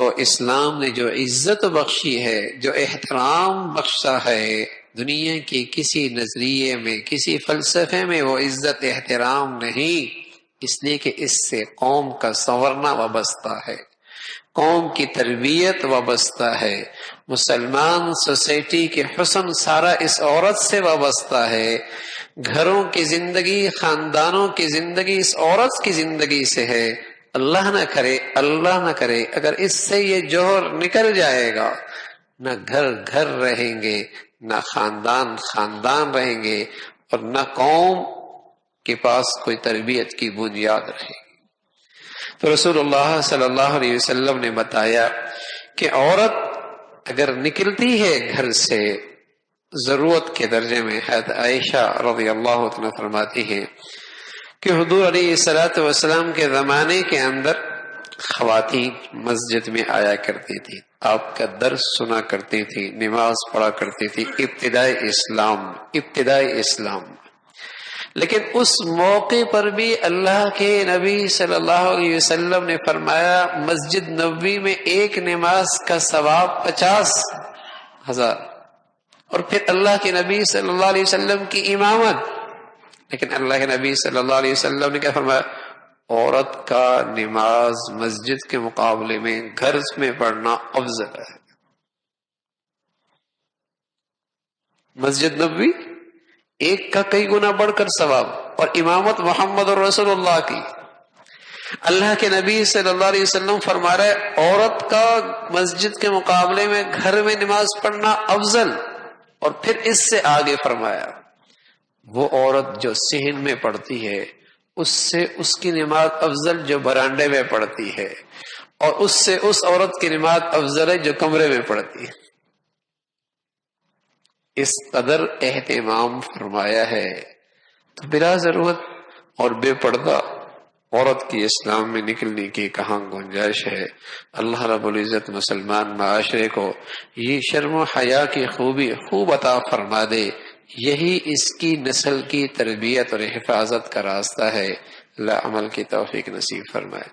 کو اسلام نے جو عزت بخشی ہے، جو احترام بخشا ہے، دنیا کے کسی نظریے میں، کسی فلسفے میں وہ عزت احترام نہیں، اس لیے کہ اس سے قوم کا سنورنا وابستہ ہے، قوم کی تربیت وابستہ ہے، مسلمان سوسائٹی کے حسن سارا اس عورت سے وابستہ ہے، گھروں کی زندگی، خاندانوں کی زندگی اس عورت کی زندگی سے ہے۔ اللہ نہ کرے اگر اس سے یہ جوہر نکل جائے گا، نہ گھر گھر رہیں گے، نہ خاندان خاندان رہیں گے، اور نہ قوم کے پاس کوئی تربیت کی بنیاد رہے گی۔ تو رسول اللہ صلی اللہ علیہ وسلم نے بتایا کہ عورت اگر نکلتی ہے گھر سے ضرورت کے درجے میں، حضرت عائشہ رضی اللہ عنہ فرماتی ہے کہ حضور علیہ الصلوۃ والسلام کے زمانے کے اندر خواتین مسجد میں آیا کرتی تھی، آپ کا درس سنا کرتی تھی، نماز پڑھا کرتی تھی، ابتدائی اسلام۔ لیکن اس موقع پر بھی اللہ کے نبی صلی اللہ علیہ وسلم نے فرمایا مسجد نبوی میں ایک نماز کا ثواب 50,000، اور پھر اللہ کے نبی صلی اللہ علیہ وسلم کی امامت۔ لیکن اللہ کے نبی صلی اللہ علیہ وسلم نے کیا فرمایا؟ عورت کا نماز مسجد کے مقابلے میں گھر میں پڑھنا افضل ہے۔ مسجد نبوی ایک کا کئی گنا بڑھ کر ثواب، اور امامت محمد رسول اللہ کی۔ اللہ کے نبی صلی اللہ علیہ وسلم فرما رہے عورت کا مسجد کے مقابلے میں گھر میں نماز پڑھنا افضل، اور پھر اس سے آگے فرمایا وہ عورت جو صحن میں پڑھتی ہے اس سے اس کی نماز افضل جو برانڈے میں پڑھتی ہے، اور اس سے اس عورت کی نماز افضل ہے جو کمرے میں پڑھتی ہے۔ اس قدر اہتمام فرمایا ہے، تو بلا ضرورت اور بے پردہ عورت کی اسلام میں نکلنے کی کہاں گنجائش ہے؟ اللہ رب العزت مسلمان معاشرے کو یہ شرم و حیا کی خوبی خوب عطا فرما دے، یہی اس کی نسل کی تربیت اور حفاظت کا راستہ ہے۔ اللہ عمل کی توفیق نصیب فرمائے۔